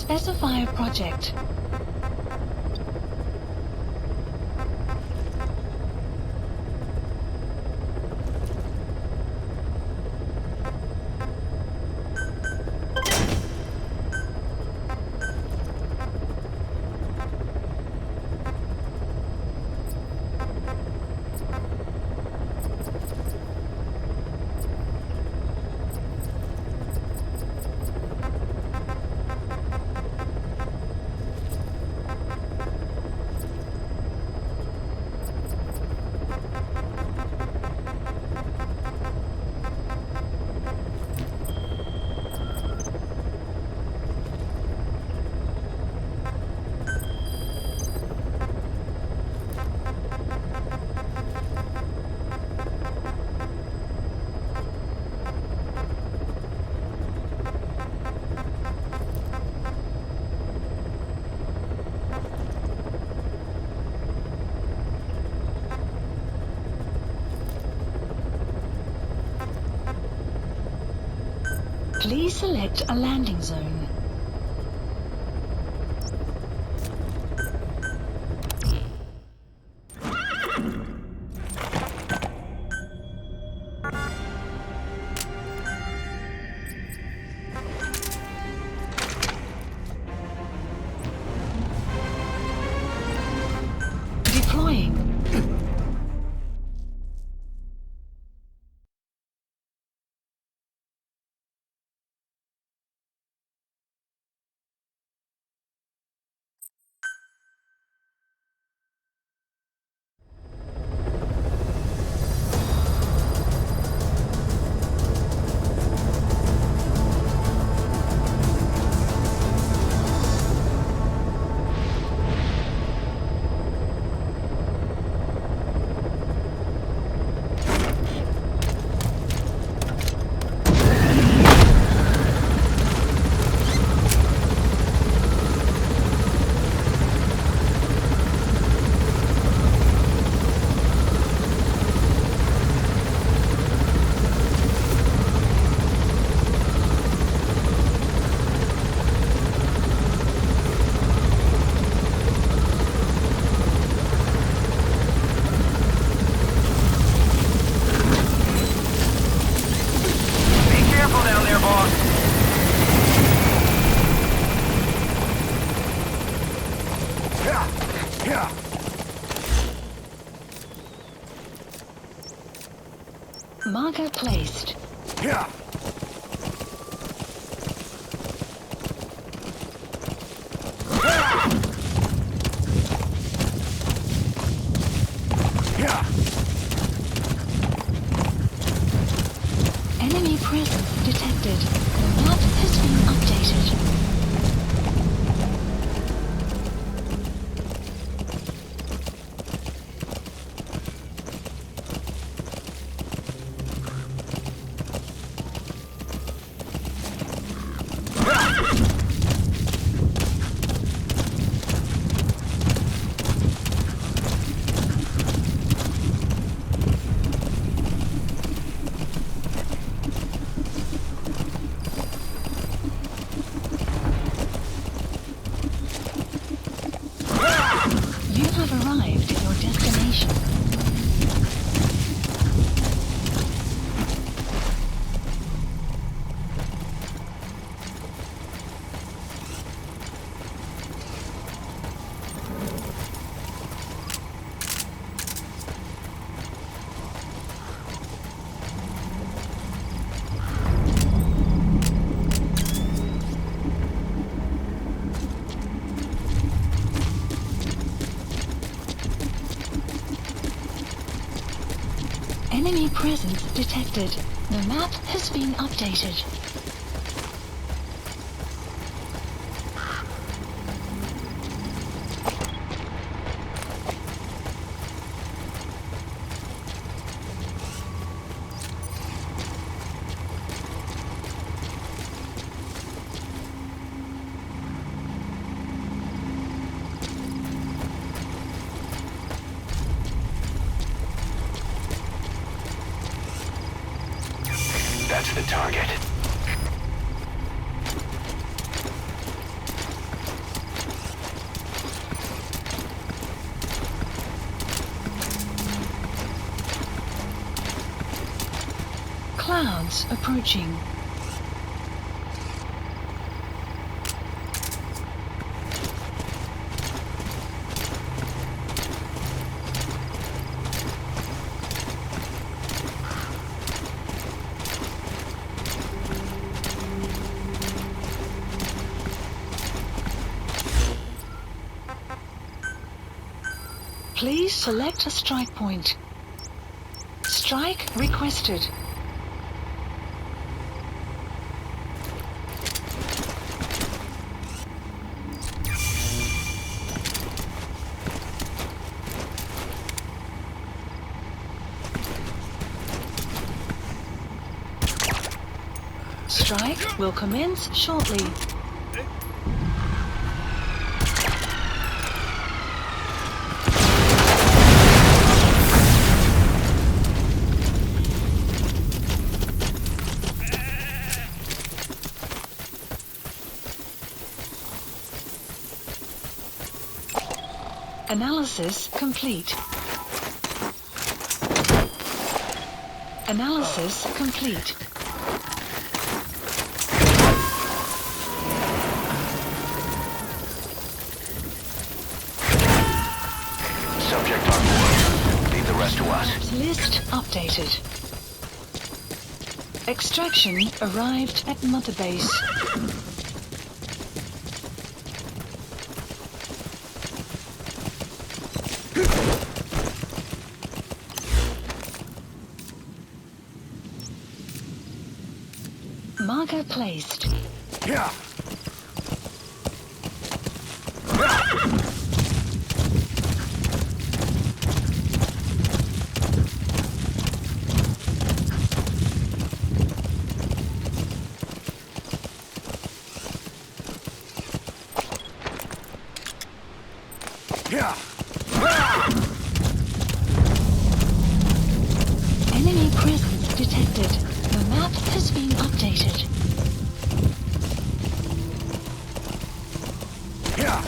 Specify a project. Please select a landing zone. Deploying. Marker placed. Yeah. Enemy presence detected. The map has been updated. Arrived at your destination. Enemy presence detected. The map has been updated. That's the target. Clouds approaching. Please select a strike point. Strike requested. Strike will commence shortly. Analysis complete. Analysis complete. Subject on board. Leave the rest to us. List updated. Extraction arrived at Mother Base. Marker placed. Yeah. Yeah. Enemy presence detected. The map has been updated. Yeah.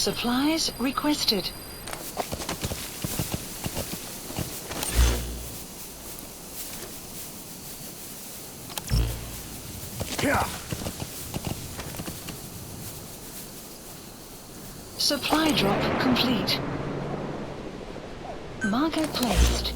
Supplies requested. Yeah. Supply drop complete. Marker placed.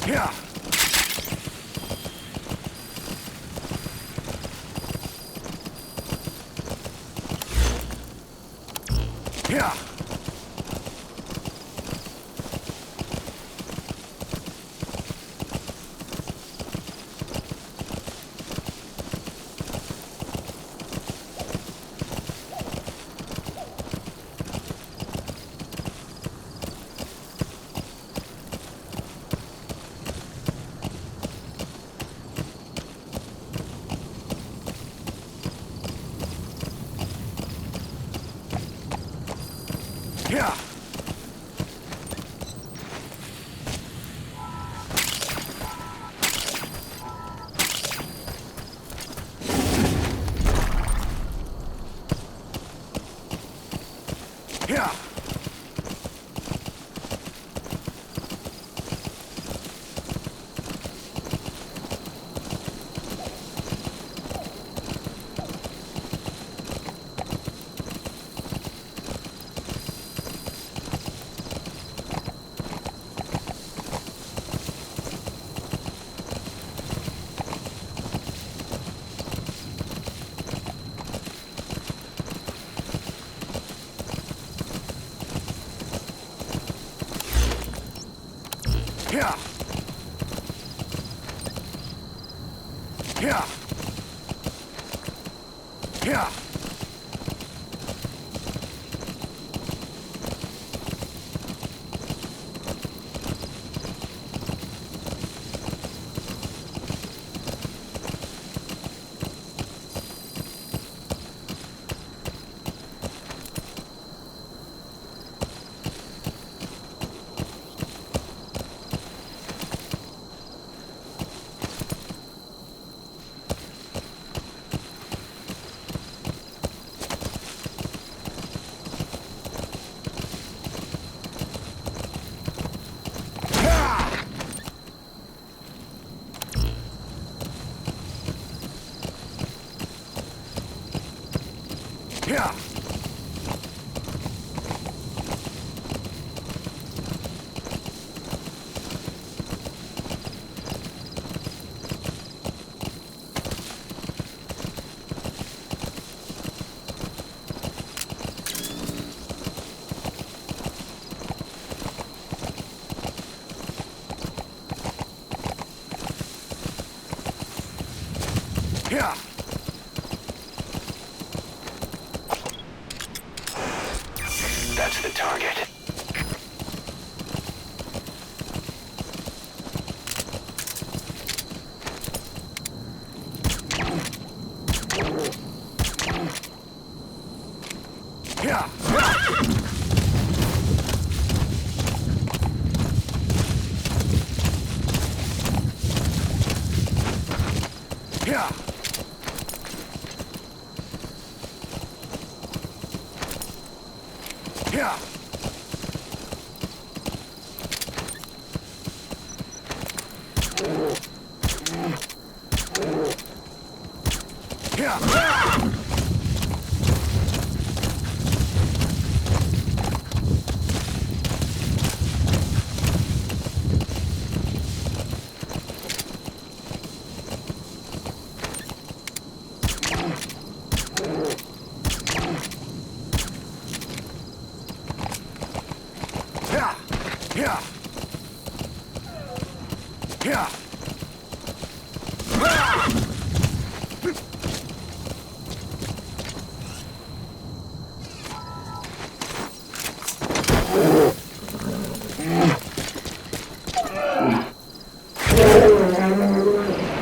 Yeah. Yeah. Yeah. Yeah. Yeah. Yeah. Yeah. Yeah. Yeah. That's the target. Yeah. Yeah. Yeah. Yeah. Yeah. Yeah. Yeah.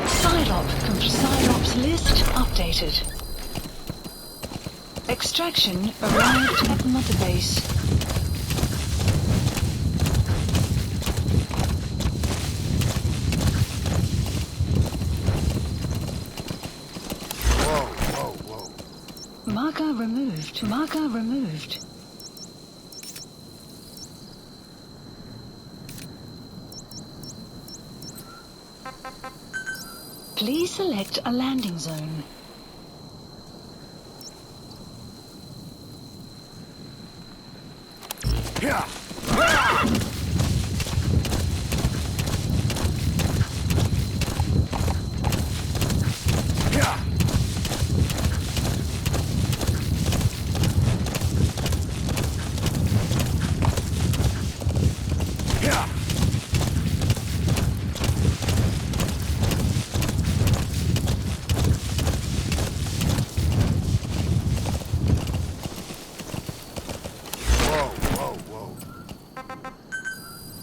Side ops list updated. Extraction arrived at Mother Base. Whoa. Marker removed. Marker removed. Please select a landing zone. Yeah.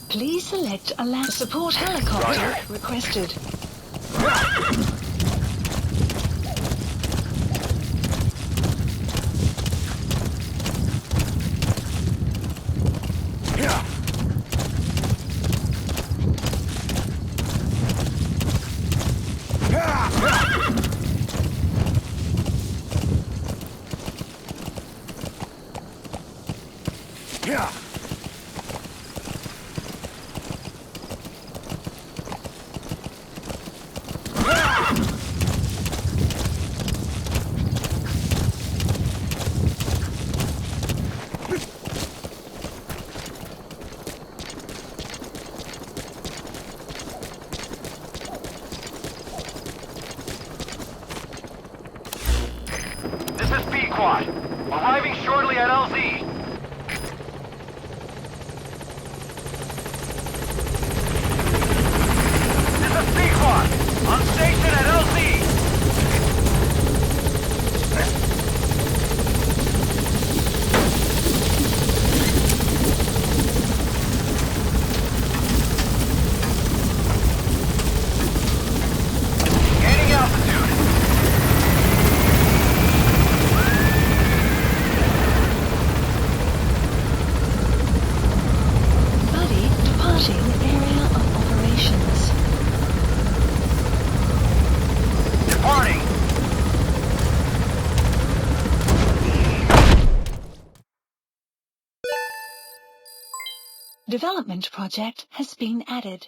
Please select a land support helicopter Roger. requested. Yeah. This is B-Quad. Arriving shortly at LZ. This is B-Quad. On station at LZ. Gaining altitude. Buddy departing area of operations. Departing. Development project has been added.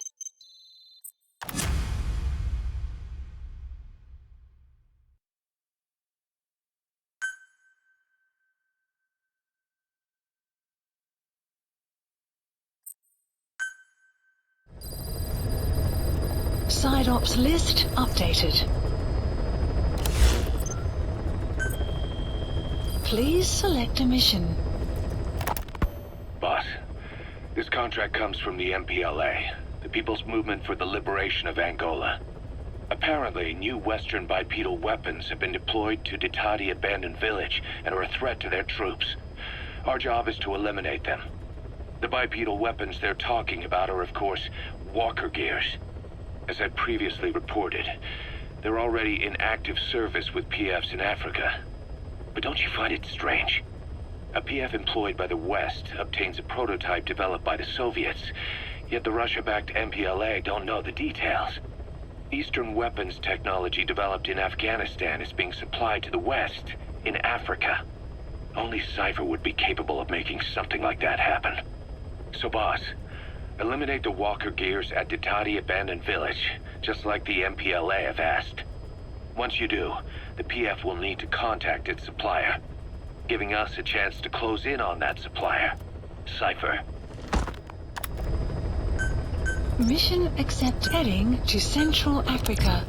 Side ops list updated. Please select a mission. Boss, this contract comes from the MPLA, the People's Movement for the Liberation of Angola. Apparently, new Western bipedal weapons have been deployed to Ditati Abandoned Village and are a threat to their troops. Our job is to eliminate them. The bipedal weapons they're talking about are, of course, walker gears. As I previously reported, they're already in active service with PFs in Africa. But don't you find it strange? A PF employed by the West obtains a prototype developed by the Soviets, yet the Russia-backed MPLA don't know the details. Eastern weapons technology developed in Afghanistan is being supplied to the West in Africa. Only Cypher would be capable of making something like that happen. So boss, eliminate the walker gears at Ditati Abandoned Village, just like the MPLA have asked. Once you do, the PF will need to contact its supplier, giving us a chance to close in on that supplier. Cypher. Mission accepted. Heading to Central Africa.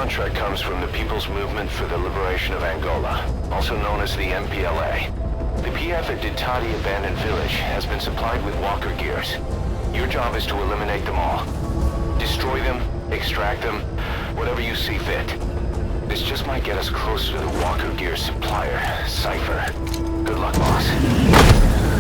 contract comes from the People's Movement for the Liberation of Angola, also known as the MPLA. The PF at Ditati Abandoned Village has been supplied with walker gears. Your job is to eliminate them all. Destroy them, extract them, whatever you see fit. This just might get us closer to the walker gear supplier, Cypher. Good luck, boss.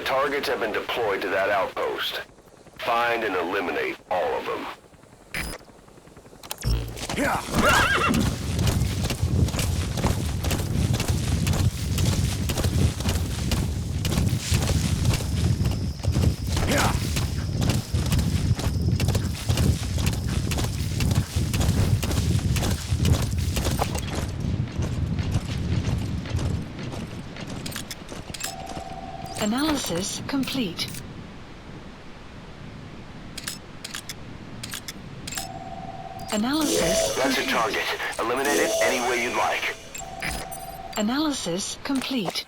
Targets have been deployed to that outpost. Find and eliminate all of them. Analysis complete. Analysis That's complete. a target. Eliminate it any way you'd like. Analysis complete.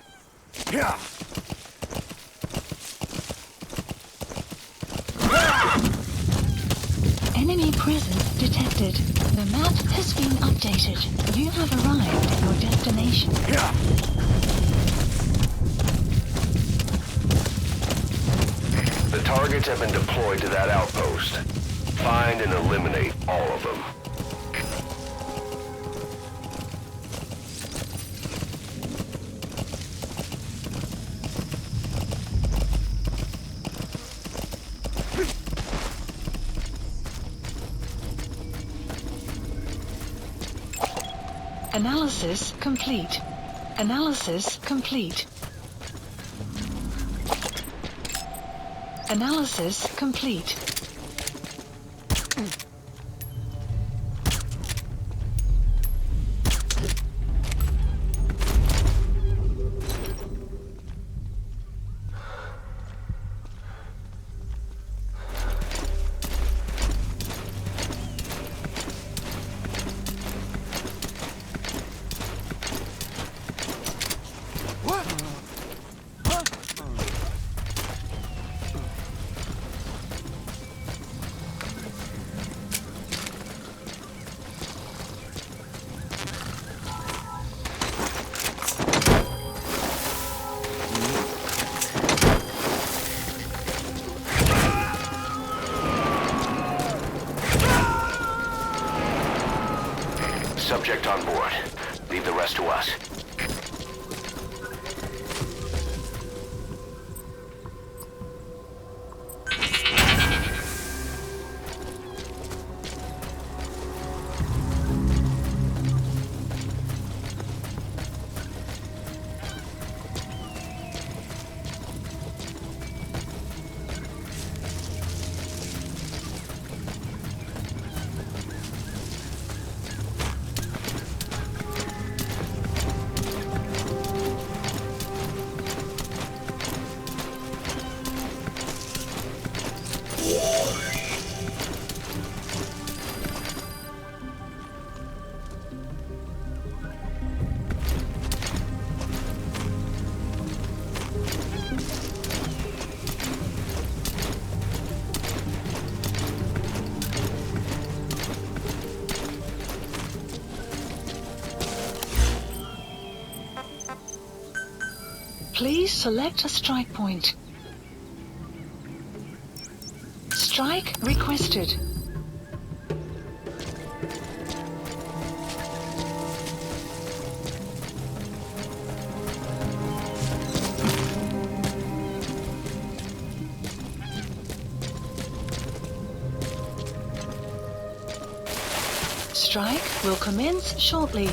Enemy presence detected. The map has been updated. You have arrived at your destination. The targets have been deployed to that outpost. Find and eliminate all of them. Analysis complete. Analysis complete. Analysis complete. Subject on board. Leave the rest to us. Please select a strike point. Strike requested. Strike will commence shortly.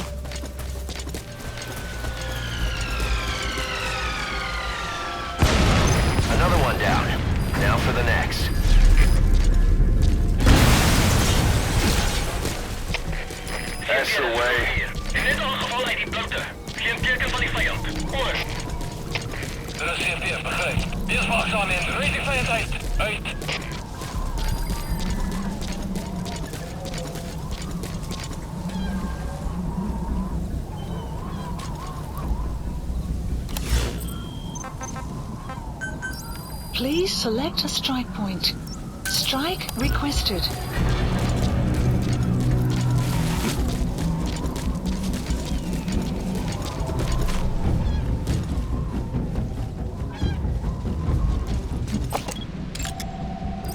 Another one down. Now for the next. That's the way. In dit geval uit die blote. Geen teken van die vijand. Oor. Er is CMP, begrijp. Eerst wachtzaam in. Reed die vijand uit. Uit. Please select a strike point. Strike requested.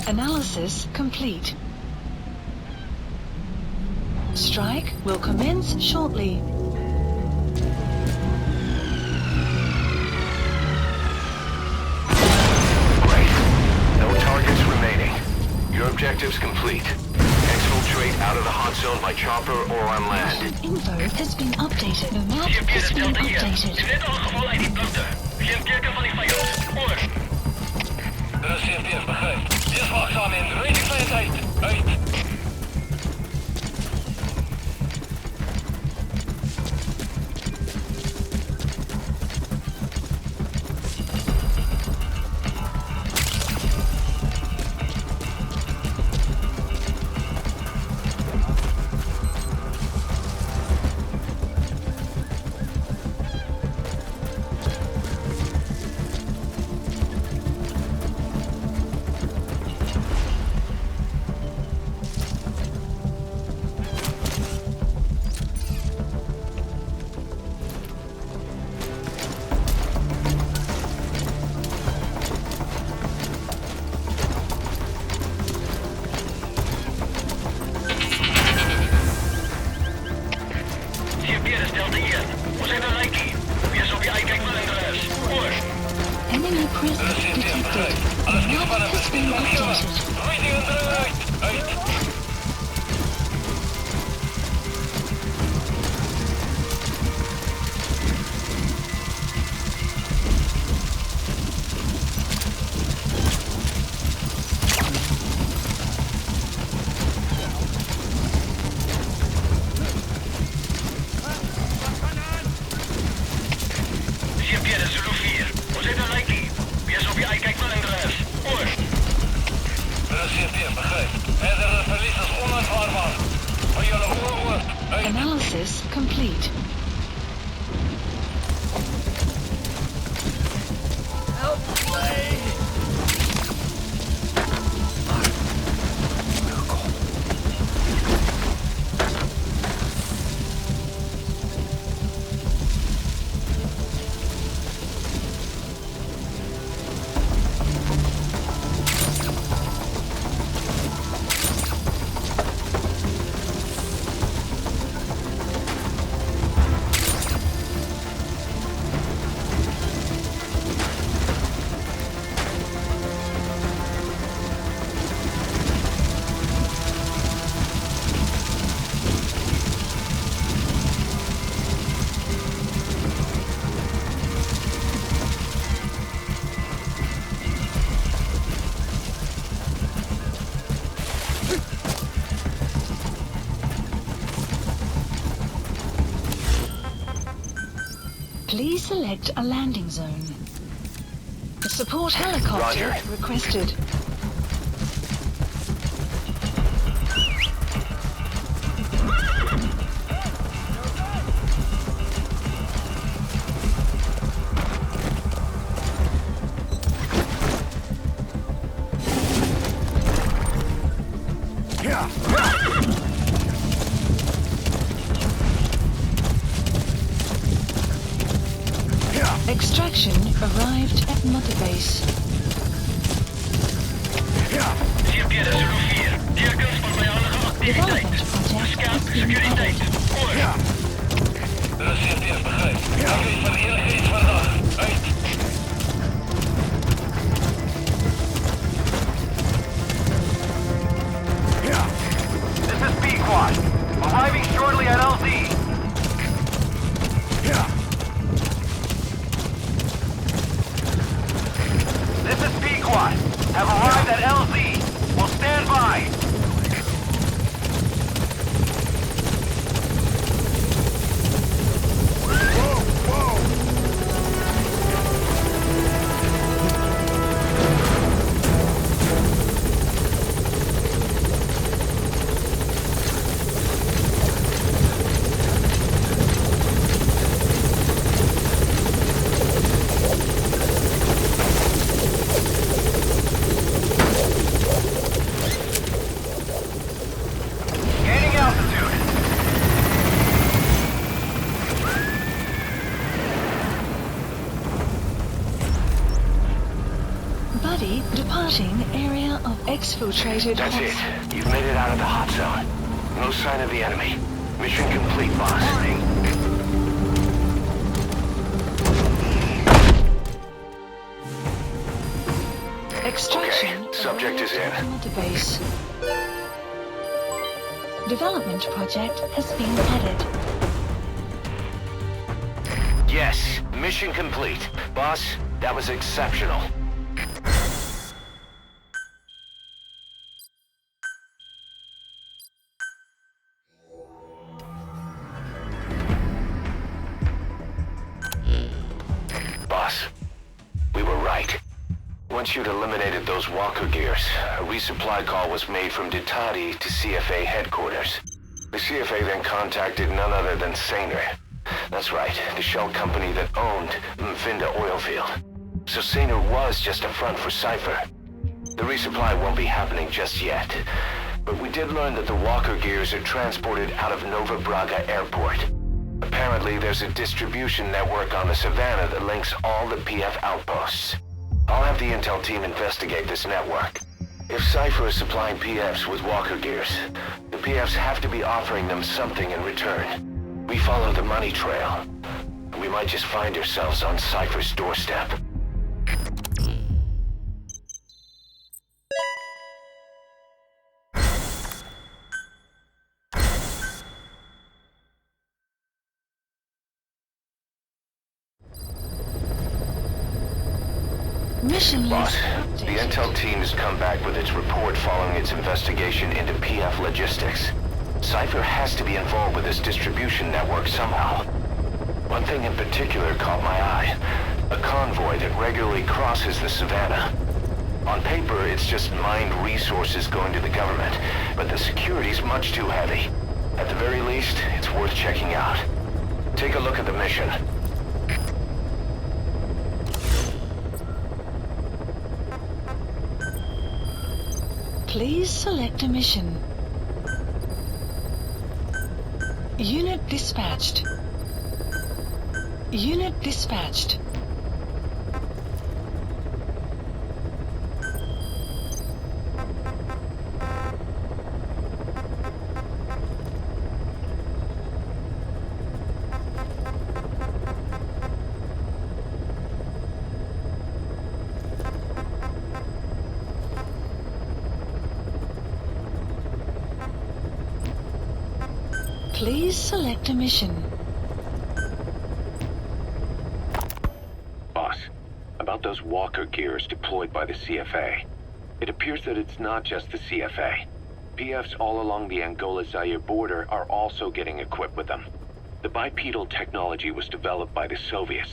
Analysis complete. Strike will commence shortly. Your objective's complete. Exfiltrate out of the hot zone by chopper or on land. Info has been updated. The map has been updated. In dit geval uit die blote. Geen teken van die vijand. Oor. Er is CMP, begrijp. Eerst wachtzaam in. Reed die vijand uit. Uit. Enemy presence detected. The map has been updated. Analysis complete. Please select a landing zone. A support helicopter Roger. requested. Extraction arrived at Mother Base. Development project has been added. Er is CMP, begrijp. Ik weet van hier iets vandaag. Uit. This is B-Quad. have arrived at LZ. We'll stand by. Gaining altitude. Buddy, departing area of exfiltrated. That's it. You've made it out of the hot zone. No sign of the enemy. Mission complete, boss. Extraction. Okay, subject is in. Database. Development project has been added. Yes, mission complete. Boss, that was exceptional. Boss, we were right. Once you'd eliminated those walker gears, a resupply call was made from Ditati to CFA headquarters. The CFA then contacted none other than Saner. That's right, the shell company that owned Mfinda Oilfield. So Saner was just a front for Cypher. The resupply won't be happening just yet. But we did learn that the walker gears are transported out of Nova Braga Airport. Apparently, there's a distribution network on the Savannah that links all the PF outposts. I'll have the intel team investigate this network. If Cypher is supplying PFs with walker gears, the PFs have to be offering them something in return. We follow the money trail. We might just find ourselves on Cypher's doorstep. Mission Boss, list the updated. intel team has come back with its report following its investigation into PF logistics. Cypher has to be involved with this distribution network somehow. One thing in particular caught my eye. A convoy that regularly crosses the Savannah. On paper, it's just mined resources going to the government, but the security's much too heavy. At the very least, it's worth checking out. Take a look at the mission. Please select a mission. Unit dispatched. Unit dispatched. Please select a mission. Boss, about those walker gears deployed by the CFA. It appears that it's not just the CFA. PFs all along the Angola-Zaire border are also getting equipped with them. The bipedal technology was developed by the Soviets,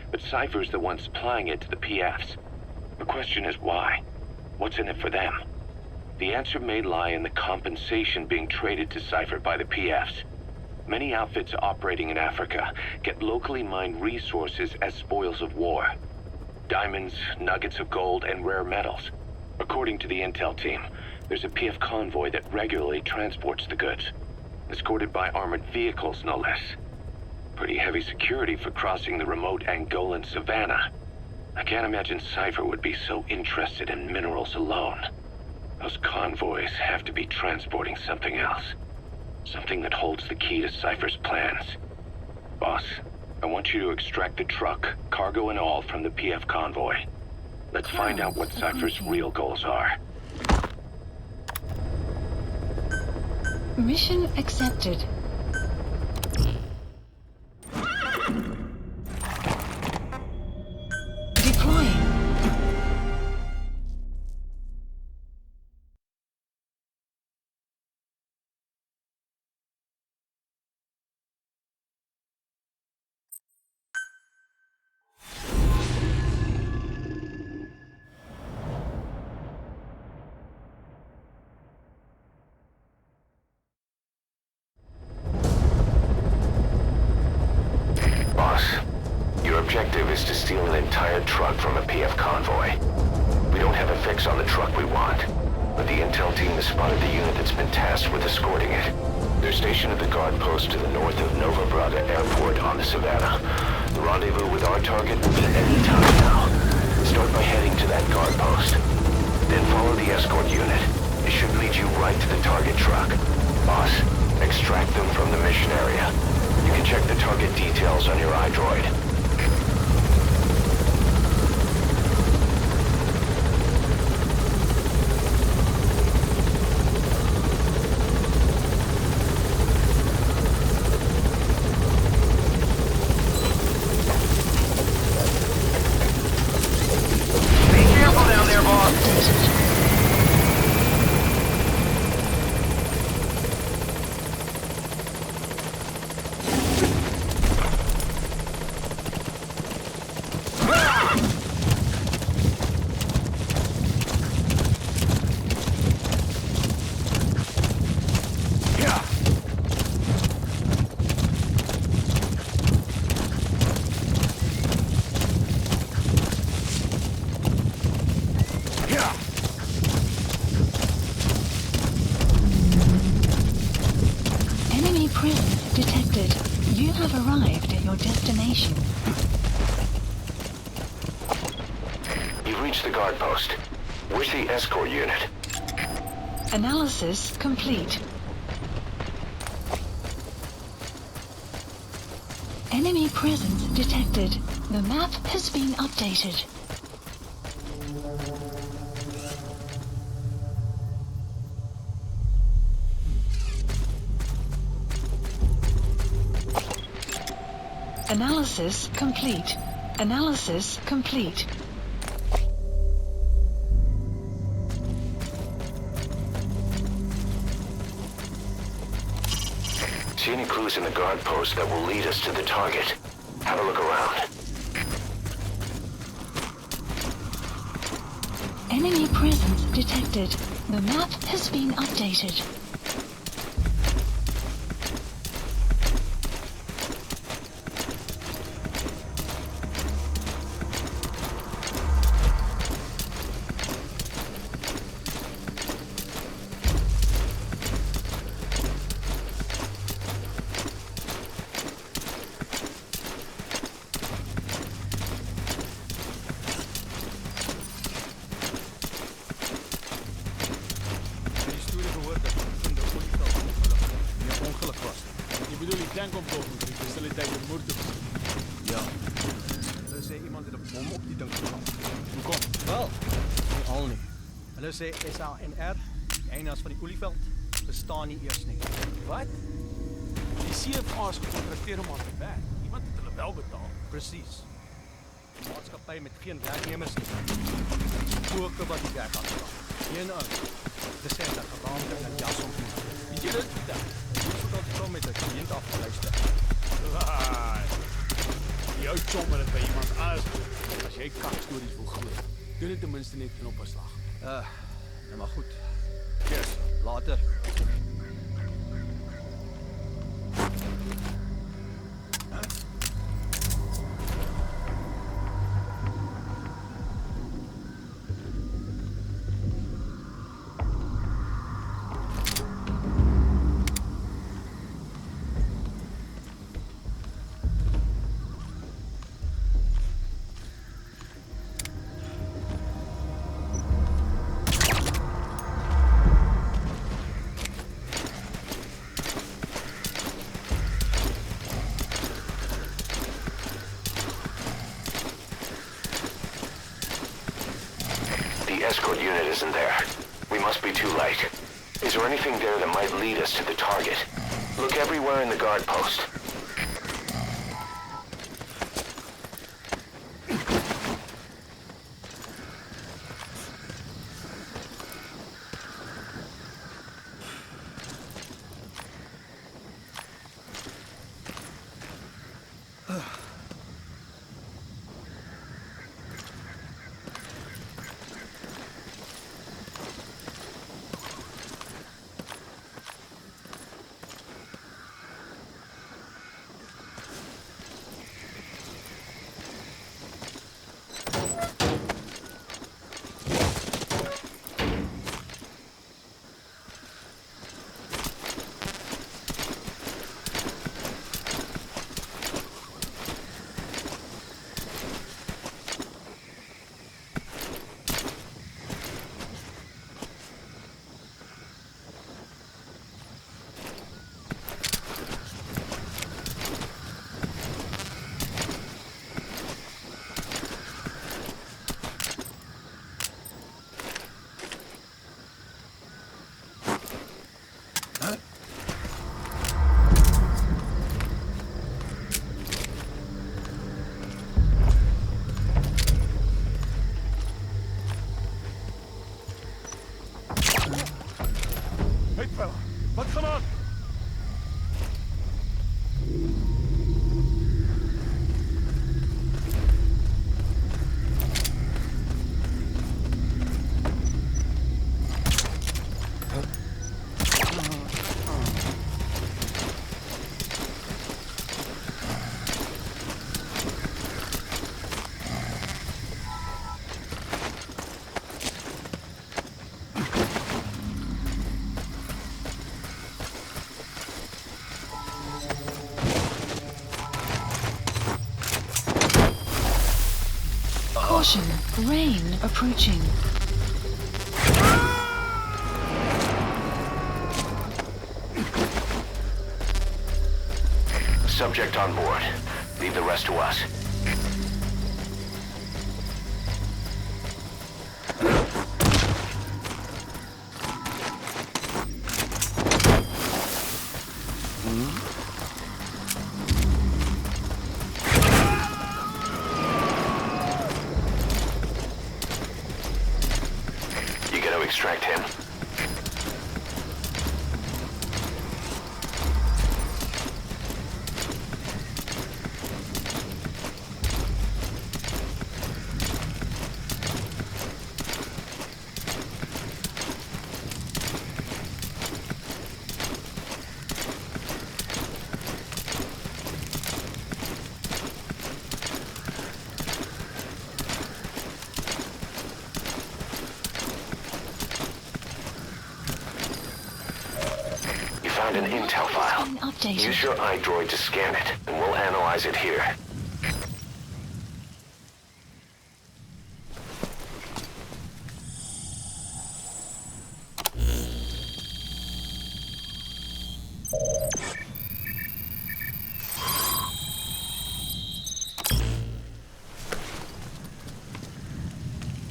but Cypher's the one supplying it to the PFs. The question is why? What's in it for them? The answer may lie in the compensation being traded to Cypher by the PFs. Many outfits operating in Africa get locally mined resources as spoils of war. Diamonds, nuggets of gold, and rare metals. According to the intel team, there's a PF convoy that regularly transports the goods, escorted by armored vehicles, no less. Pretty heavy security for crossing the remote Angolan savannah. I can't imagine Cypher would be so interested in minerals alone. Those convoys have to be transporting something else. Something that holds the key to Cypher's plans. Boss, I want you to extract the truck, cargo and all, from the PF convoy. Let's find out what Cypher's real goals are. Mission accepted. Deploying. steal an entire truck from a PF convoy. We don't have a fix on the truck we want, but the intel team has spotted the unit that's been tasked with escorting it. They're stationed at the guard post to the north of Nova Braga Airport on the Savannah. The rendezvous with our target will be any time now. Start by heading to that guard post. Then follow the escort unit. It should lead you right to the target truck. Boss, extract them from the mission area. You can check the target details on your iDroid. Presence detected. You have arrived at your destination. You've reached the guard post. Where's the escort unit? Analysis complete. Enemy presence detected. The map has been updated. Analysis complete. Analysis complete. See any clues in the guard post that will lead us to the target? Have a look around. Enemy presence detected. The map has been updated. Ja. Hulle sê iemand het 'n bom op die ding geplaas. Hoekom? Wel, nie al nie. Hulle sê SANR, die eienaars van die olieveld, bestaan nie eers nie. Wat? Die CFA's gekontrakteer om aan te werk. Iemand het hulle wel betaal. Presies. 'n Maatskappy met geen werknemers nie. Koke wat die werk aangaan. Geen ou. Dis sê dat geraamde en jas om. Weet jy dit? Hoe sou dit kom met 'n kliënt afluister? Jou chommer het by iemand anders. As jy kakstories wil glo, doen dit ten minste net in op 'n slag. Nou maar goed. Yes, later. The escort unit isn't there. We must be too late. Is there anything there that might lead us to the target? Look everywhere in the guard post. Rain approaching. Subject on board. Leave the rest to us. You gotta extract him. Found an intel file. Updated. Use your iDroid to scan it, and we'll analyze it here.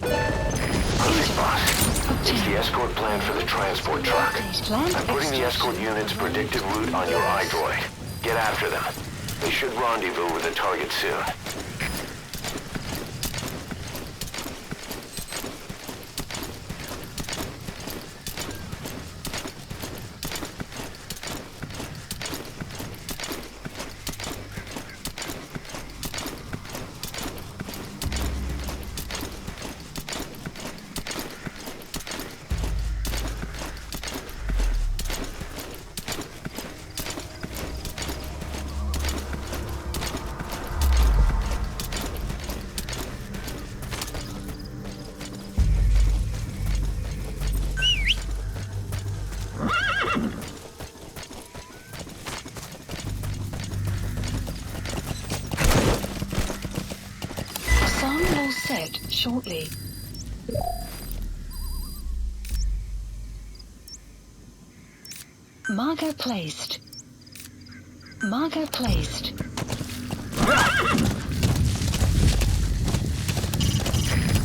Perfect, boss. It's the escort plan for the transport truck. I'm putting the escort unit's predicted route on your iDroid. Get after them. They should rendezvous with the target soon. Sun will set shortly. Marker placed. Marker placed.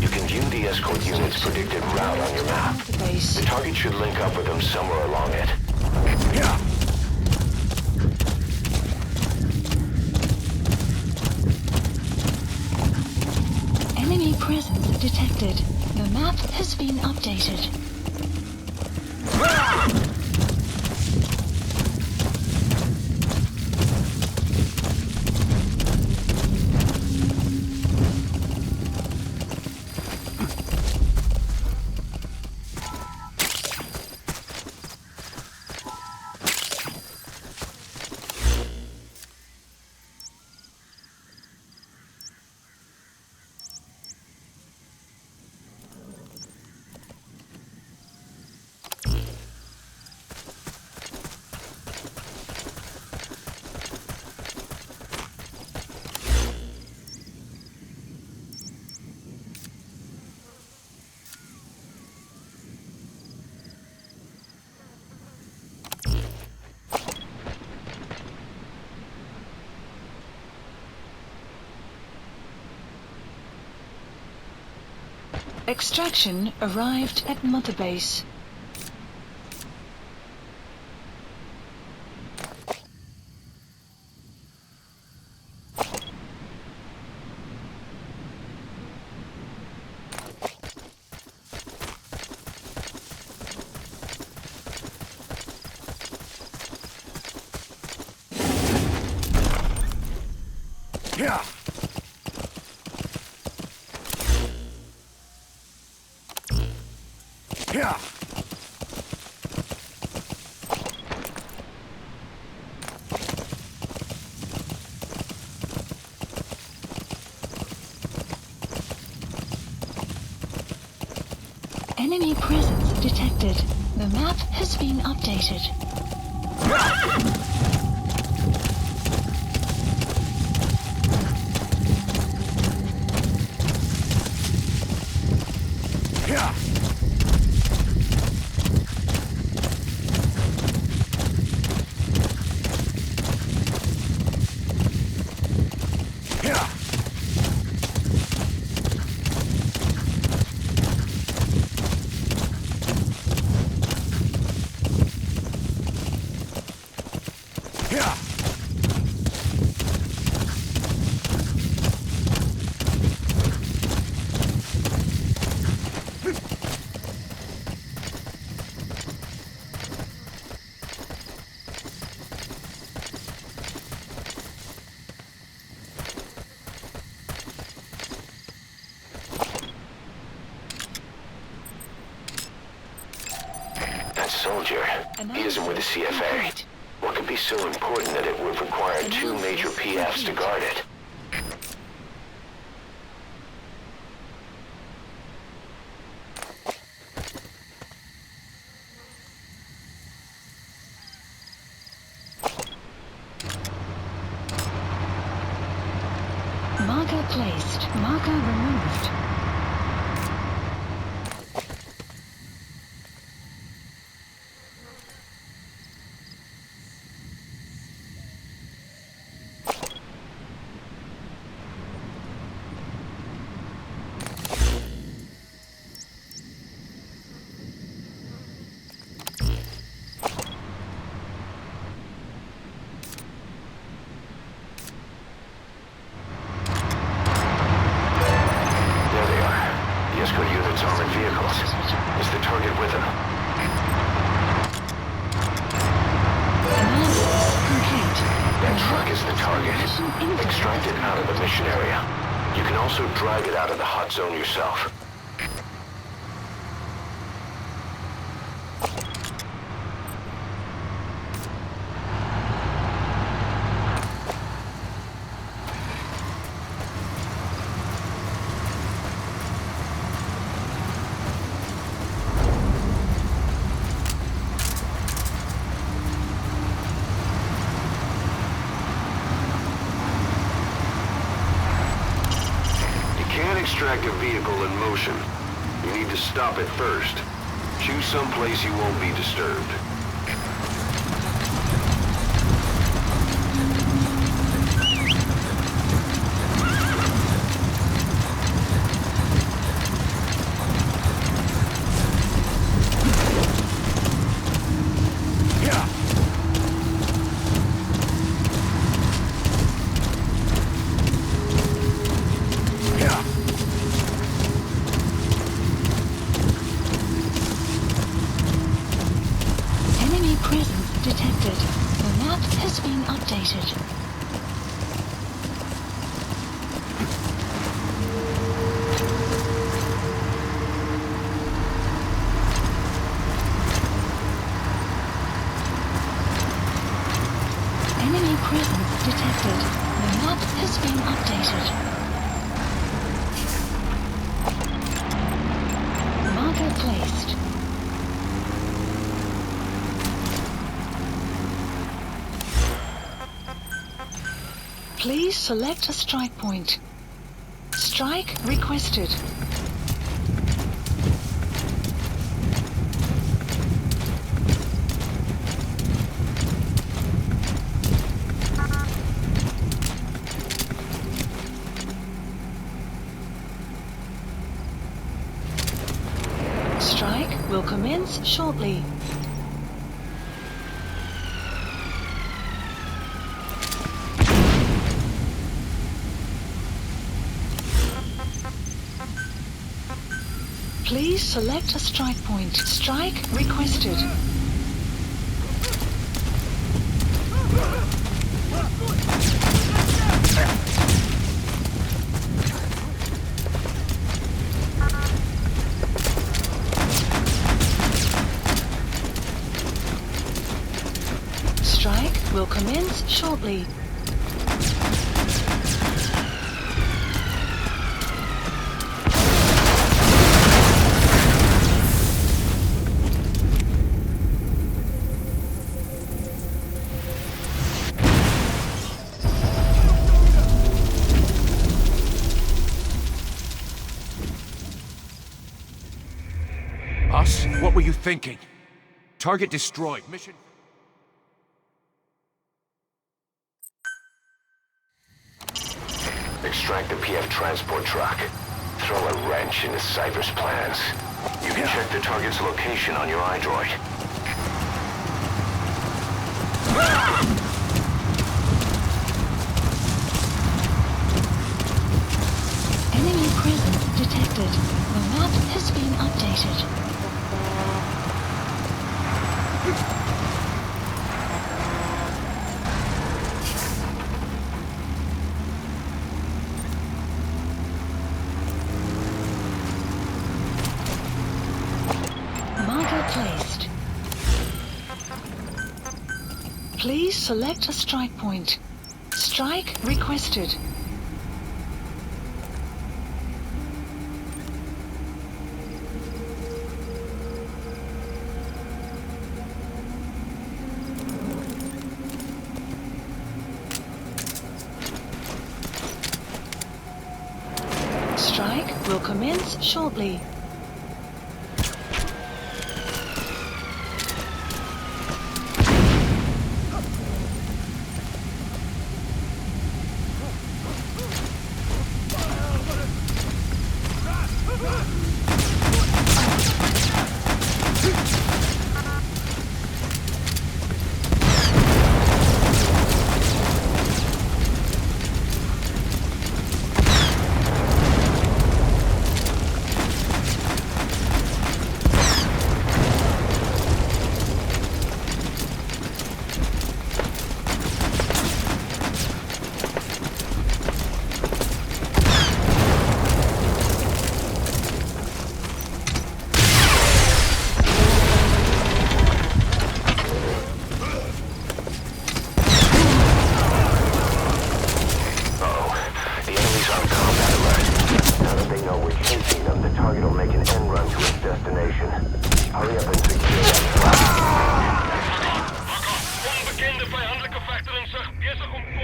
You can view the escort unit's predicted route on your map. The base. The target should link up with them somewhere along it. Enemy presence detected. The map has been updated. Extraction arrived at Mother Base. Yeah. Yeah. Enemy presence detected. The map has been updated. soldier. He isn't with the CFA. What could be so important that it would require 2 major PFs to guard it? Marker placed. Marker removed. Armored vehicles. Is the target with them? Analysis complete. That truck is the target. Extract it out of the mission area. You can also drag it out of the hot zone yourself. Extract a vehicle in motion. You need to stop it first. Choose some place you won't be disturbed. Detected. The map has been updated. Enemy presence detected. The map has been updated. Marker placed. Please select a strike point. Strike requested. Strike will commence shortly. Please select a strike point. Strike requested. Strike will commence shortly. Us? What were you thinking? Target destroyed. Mission... Extract the PF transport truck. Throw a wrench into Cypher's plans. You can check the target's location on your iDroid. Enemy presence detected. The map has been updated. Marker placed. Please select a strike point. Strike requested. Strike will commence shortly.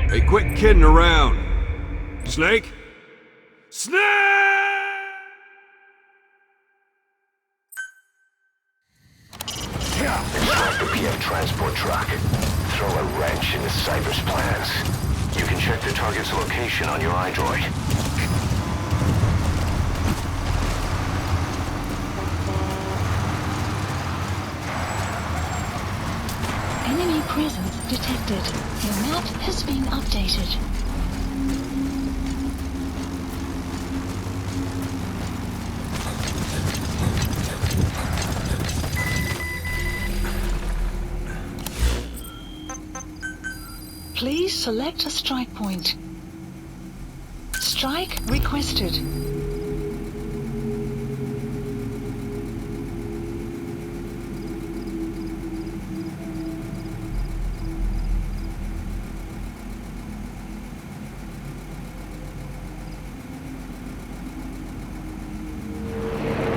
Hey, quit kidding around. Snake? Snake! Extract the PF transport truck. Throw a wrench into Cyber's plans. You can check the target's location on your iDroid. Enemy presence detected. The map has been updated. Please select a strike point. Strike requested.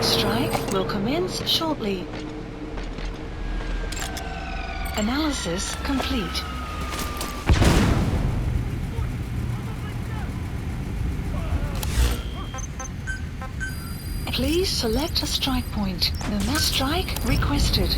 Strike will commence shortly. Analysis complete. Please select a strike point. The map strike requested.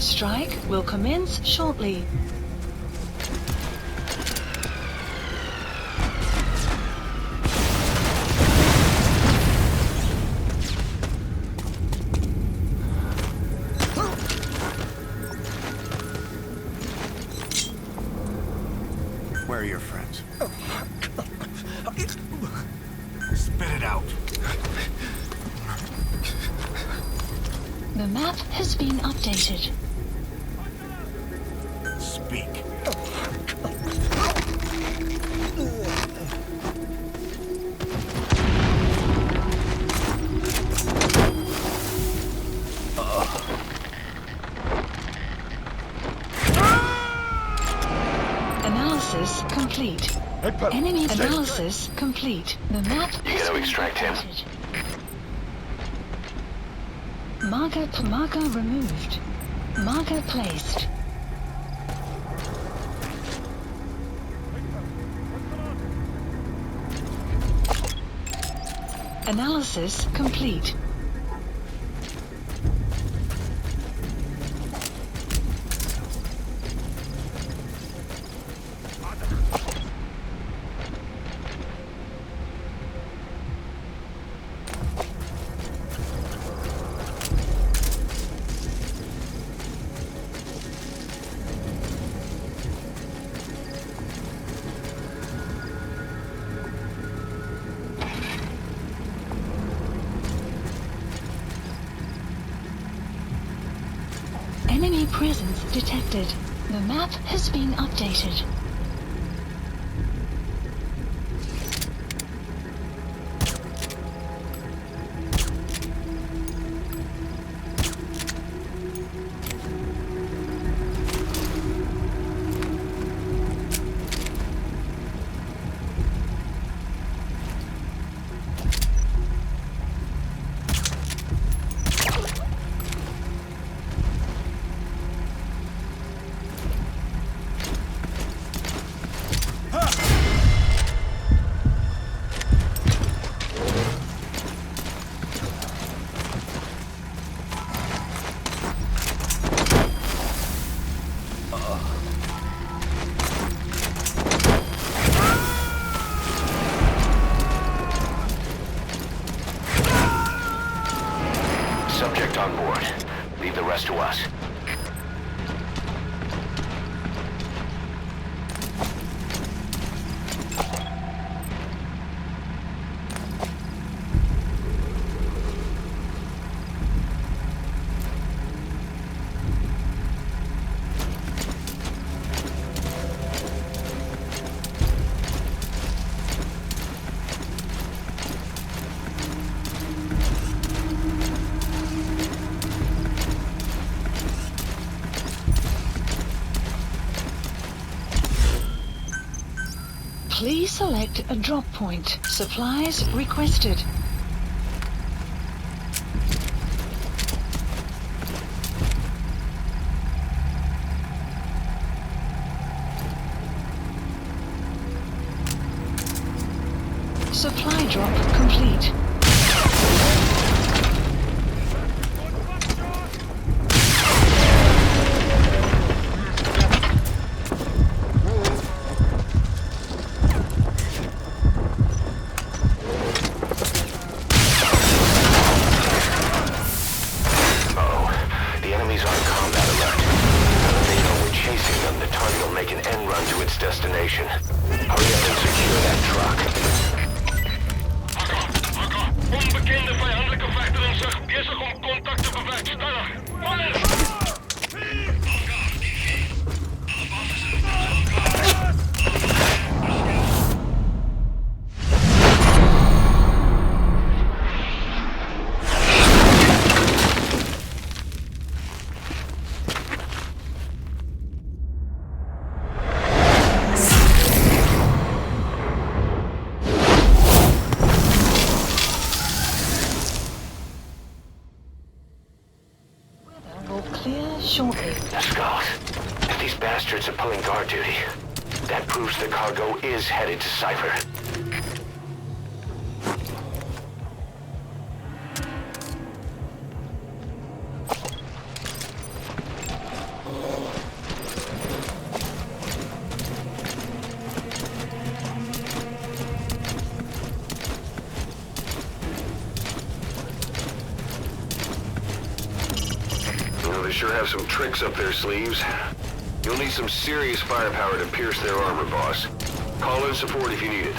Strike will commence shortly. Where are your friends? Spit it out. The map has been updated. Speak. Analysis complete. Enemy analysis complete. The map You has gotta been extract him. updated. Marker removed. Marker placed. Analysis complete. Enemy presence detected. The map has been updated. Subject on board. Leave the rest to us. Please select a drop point. Supplies requested. Supply drop complete. Destination. Hurry up and secure that truck. Onbekende vijandelijke vechter in zich, bezig om contact te bewerkstelligen. Shortly. The skulls. If these bastards are pulling guard duty, that proves the cargo is headed to Cypher. They sure have some tricks up their sleeves. You'll need some serious firepower to pierce their armor, boss. Call in support if you need it.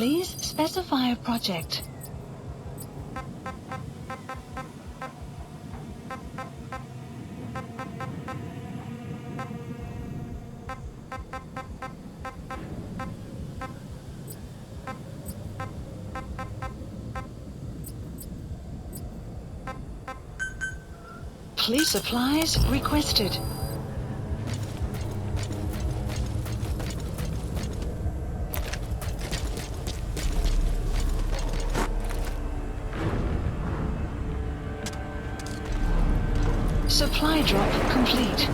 Please specify a project. Please supplies requested. Supply drop complete.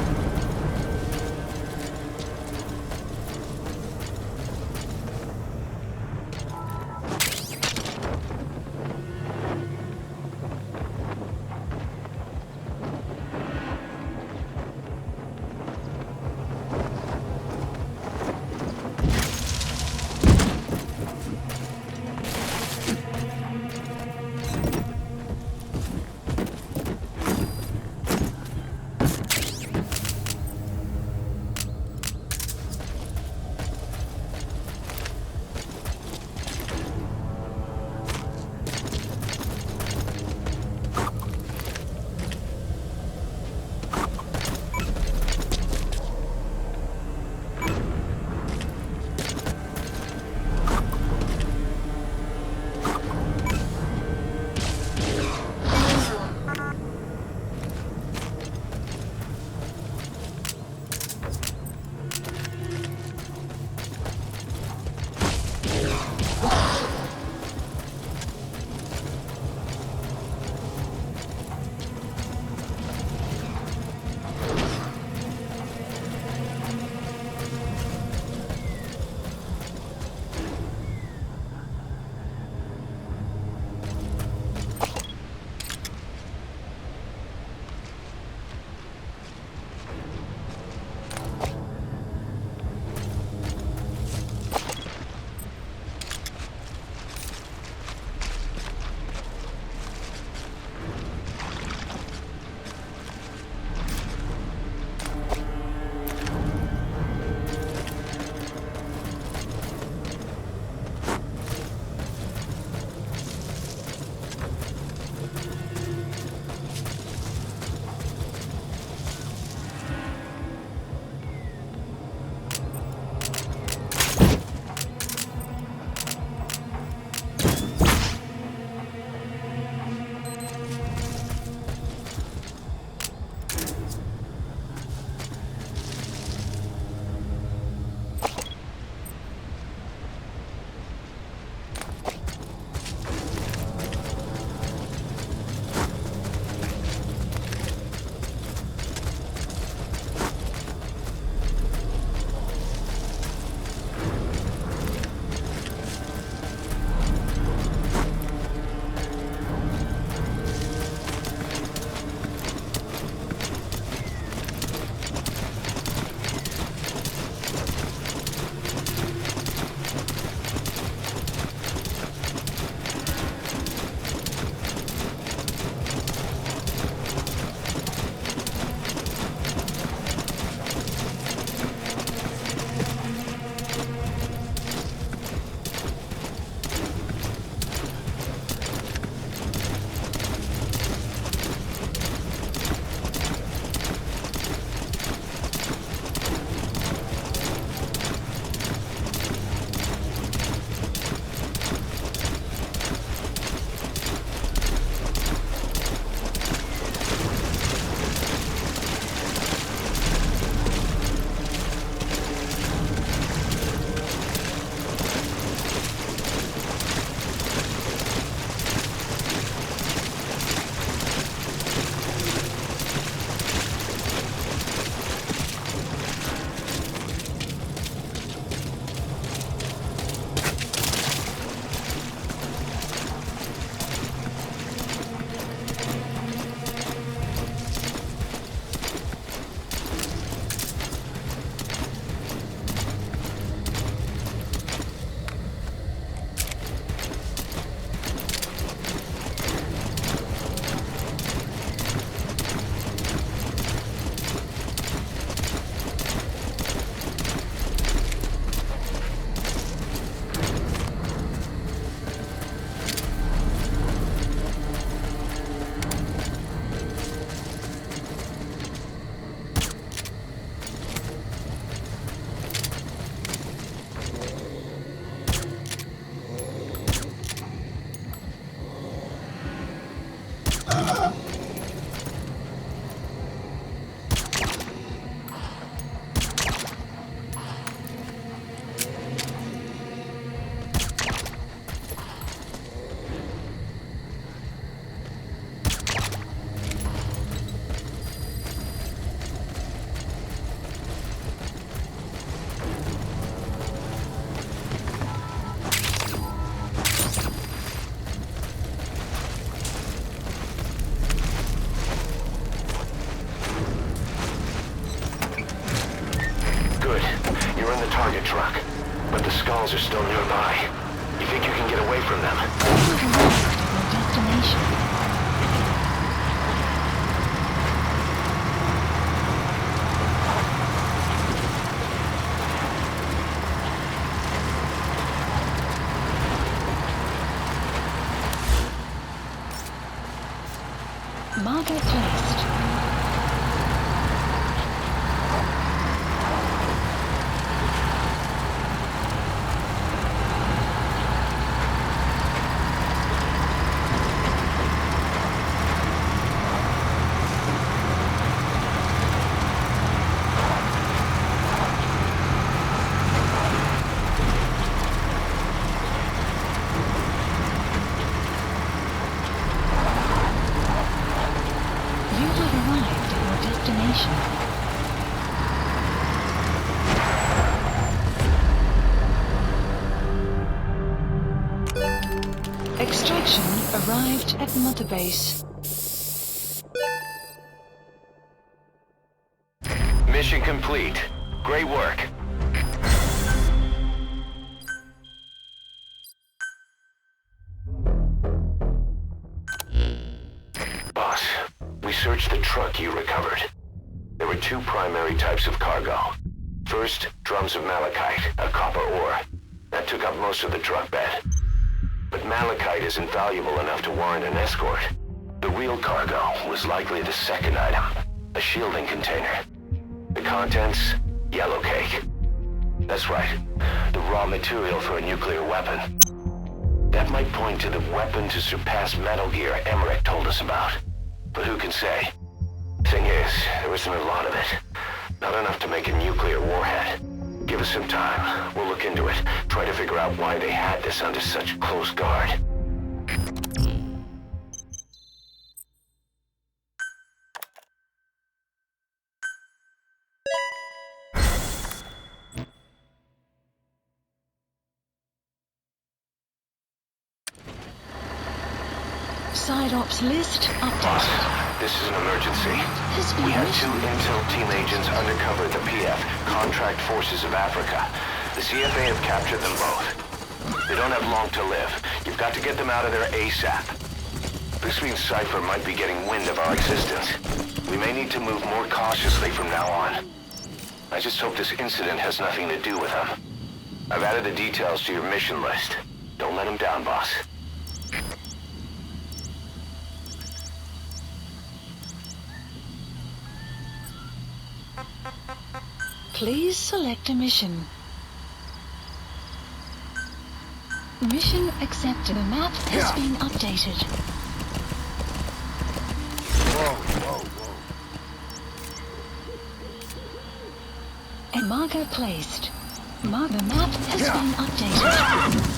truck, but the skulls are still nearby. You think you can get away from them? You have arrived at your destination. Marker placed. You have arrived at your destination. Extraction arrived at Mother Base. Mission complete. Great work. Boss, we searched the truck you recovered. There were two primary types of cargo. First, drums of malachite, a copper ore. That took up most of the truck bed. But malachite isn't valuable enough to warrant an escort. The real cargo was likely the second item, a shielding container. The contents, yellow cake. That's right, the raw material for a nuclear weapon. That might point to the weapon to surpass Metal Gear Emmerich told us about. But who can say? Thing is, there isn't a lot of it. Not enough to make a nuclear warhead. Give us some time. We'll look into it. Try to figure out why they had this under such close guard. Side ops list Boss, updated. this is an emergency. Has been We have two mission. intel team agents undercover at the PF, Contract Forces of Africa. The CFA have captured them both. They don't have long to live. You've got to get them out of there ASAP. This means Cypher might be getting wind of our existence. We may need to move more cautiously from now on. I just hope this incident has nothing to do with them. I've added the details to your mission list. Don't let them down, boss. Please select a mission. Mission accepted. The map has been updated. A marker placed. The map has been updated.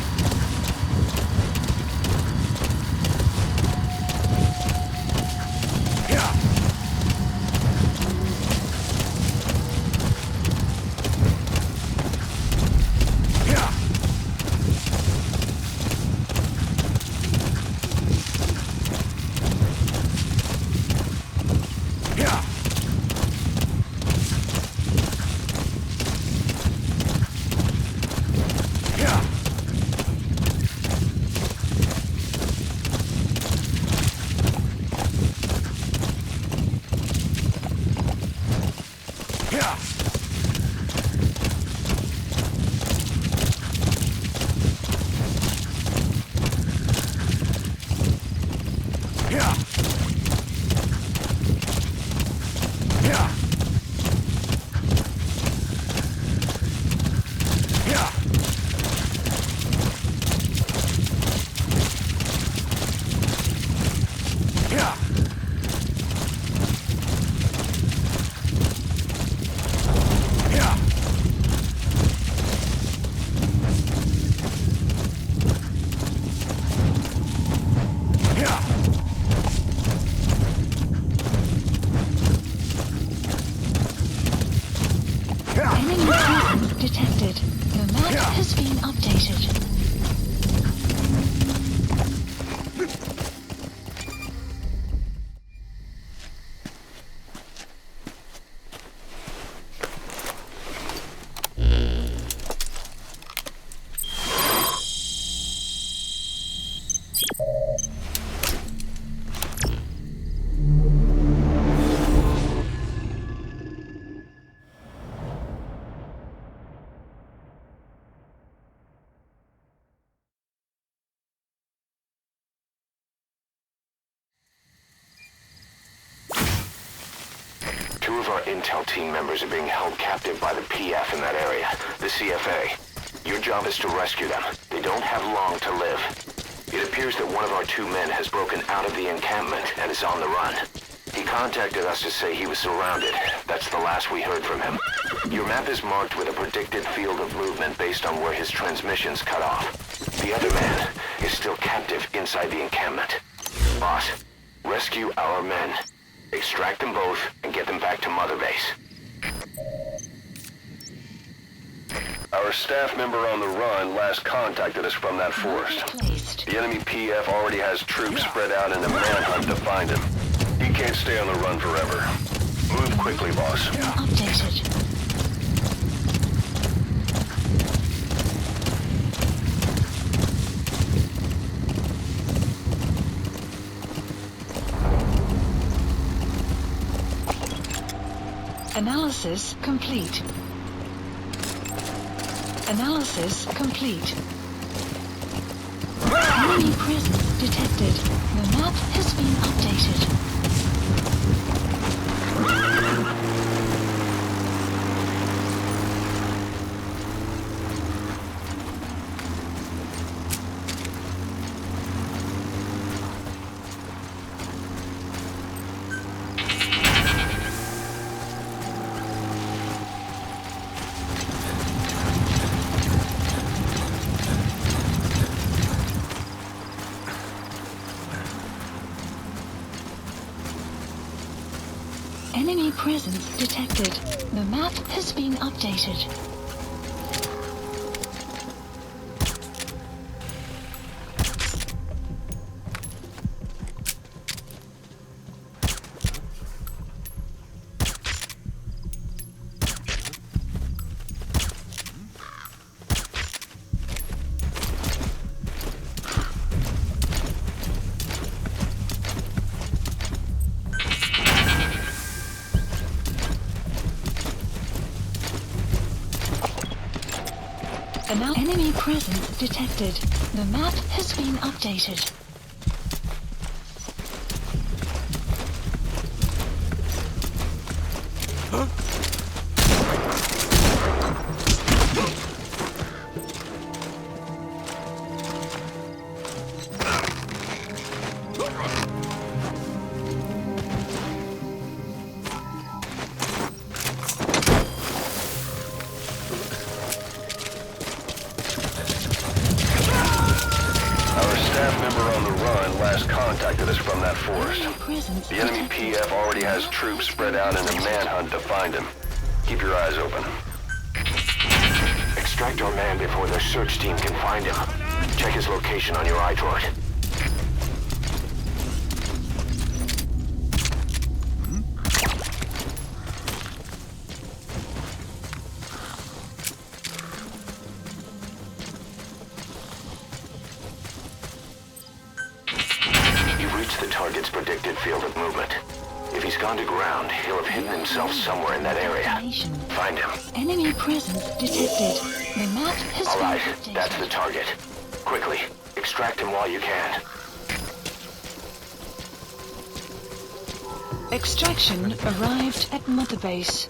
Enemy presence detected. The map has been updated. of our intel team members are being held captive by the PF in that area, the CFA. Your job is to rescue them. They don't have long to live. It appears that one of our 2 men has broken out of the encampment and is on the run. He contacted us to say he was surrounded. That's the last we heard from him. Your map is marked with a predicted field of movement based on where his transmissions cut off. The other man is still captive inside the encampment. Boss, rescue our men. Extract them both and get them back to Mother Base. Our staff member on the run last contacted us from that forest. The enemy PF already has troops spread out in a manhunt to find him. He can't stay on the run forever. Move quickly, boss. Updated. Analysis complete. Analysis complete. Enemy presence detected. The map has been updated. Enemy presence detected. The map has been updated. Enemy presence detected. The map has been updated. Contacted us from that forest. The enemy PF already has troops spread out in a manhunt to find him. Keep your eyes open. Extract our man before their search team can find him. Check his location on your iDroid. The target's predicted field of movement. If he's gone to ground, he'll have hidden himself somewhere in that area. Find him. Enemy presence detected. The map has All right, been updated. that's the target. Quickly, extract him while you can. Extraction arrived at Mother Base.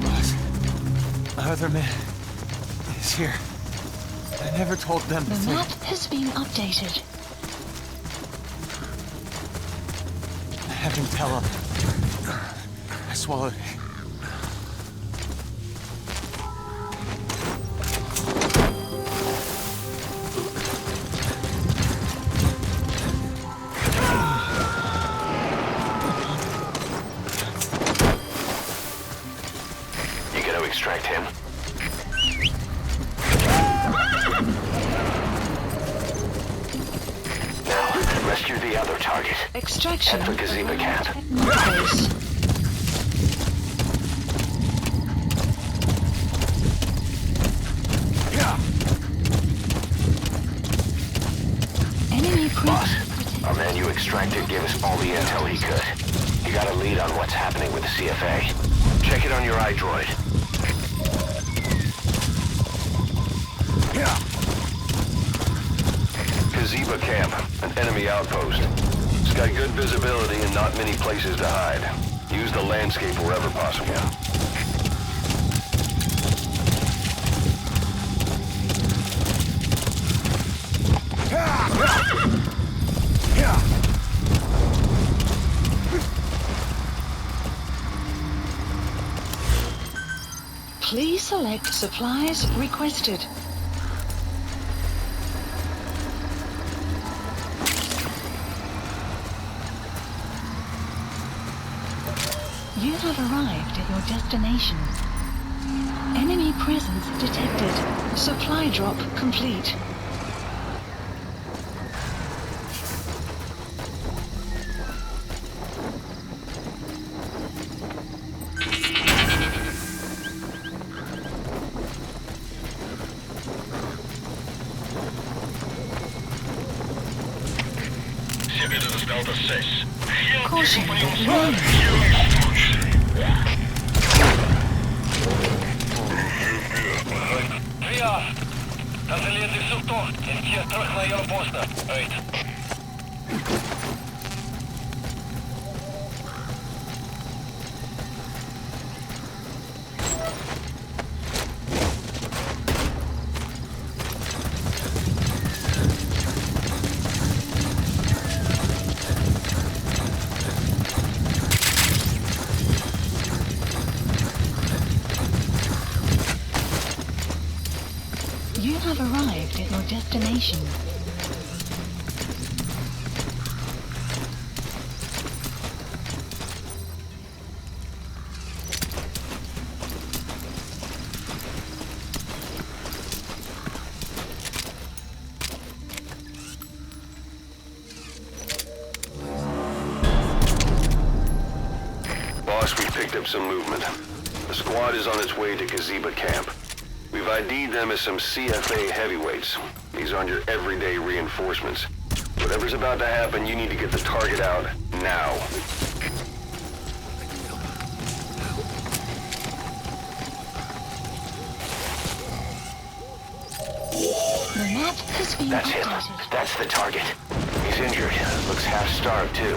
Boss, other man is here. I never told them to The think. map has been updated. Have him tell him. I swallowed it. You gonna extract him? Now, rescue the other target. Extraction Head for Gazeba arrived camp. at Mother Base. Enemy Boss, presence our man you extracted gave us all the intel he could. You got a lead on what's happening with the CFA. Check it on your iDroid. Ziba camp, an enemy outpost. It's got good visibility and not many places to hide. Use the landscape wherever possible. Please select supplies requested. You have arrived at your destination. Enemy presence detected. Supply drop complete. Delta 6. Caution, warning. Ja, dat is een ledige zoektocht. En keer terug naar jouw posten. Uit. You have arrived at your destination. Boss, we picked up some movement. The squad is on its way to Ziba camp. We've ID'd them as some CFA heavyweights. These aren't your everyday reinforcements. Whatever's about to happen, you need to get the target out now. The map has been That's him. updated. That's the target. He's injured. Looks half-starved, too.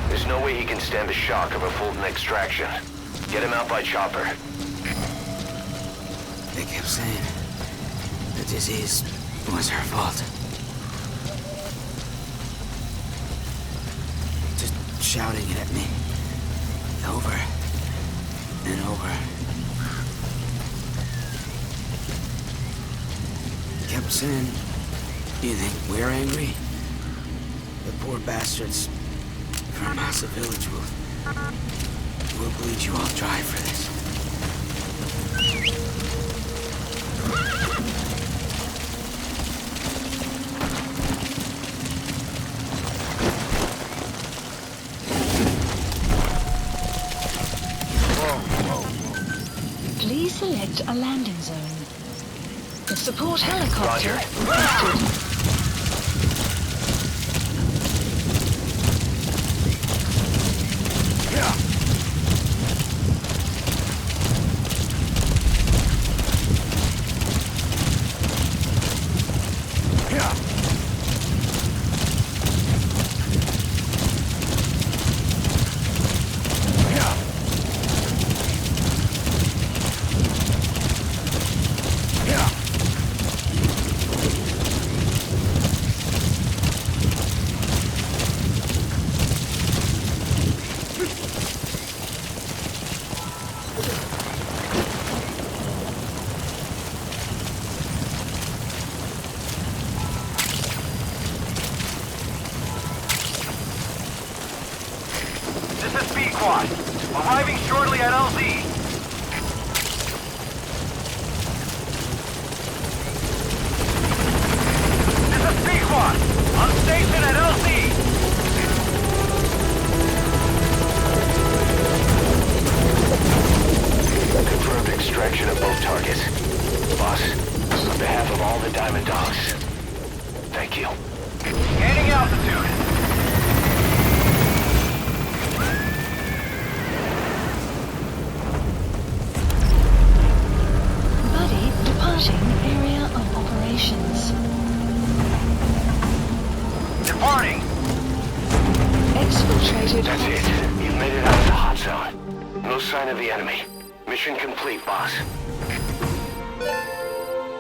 There's no way he can stand the shock of a Fulton extraction. Get him out by chopper. They kept saying the disease was her fault. Just shouting it at me. Over and over. Kept saying, you think we're angry? The poor bastards from Massa Village will bleed you all dry for this. Please select a landing zone. The support helicopter Roger. requested. This is B-Quad. Arriving shortly at LZ. This is B-Quad. On station at LZ. Confirmed extraction of both targets. Boss, on behalf of all the Diamond Dogs, thank you. Gaining altitude. infiltrated. That's it. You've made it out of the hot zone. No sign of the enemy. Mission complete, boss.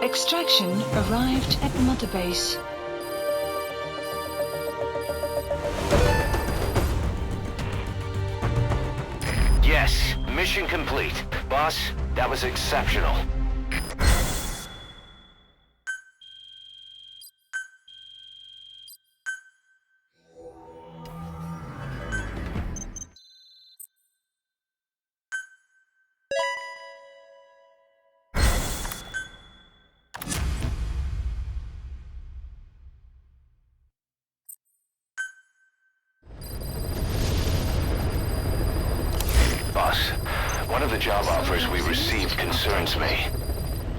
Extraction arrived at Mother Base. Yes, mission complete. Boss, that was exceptional. Boss, one of the job offers we received concerns me.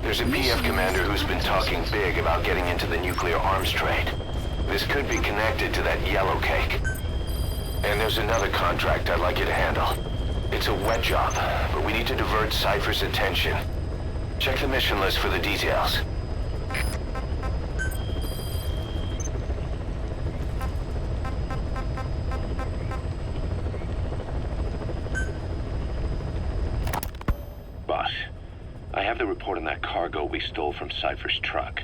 There's a PF commander who's been talking big about getting into the nuclear arms trade. This could be connected to that yellow cake. And there's another contract I'd like you to handle. It's a wet job, but we need to divert Cypher's attention. Check the mission list for the details. Boss, I have the report on that cargo we stole from Cypher's truck.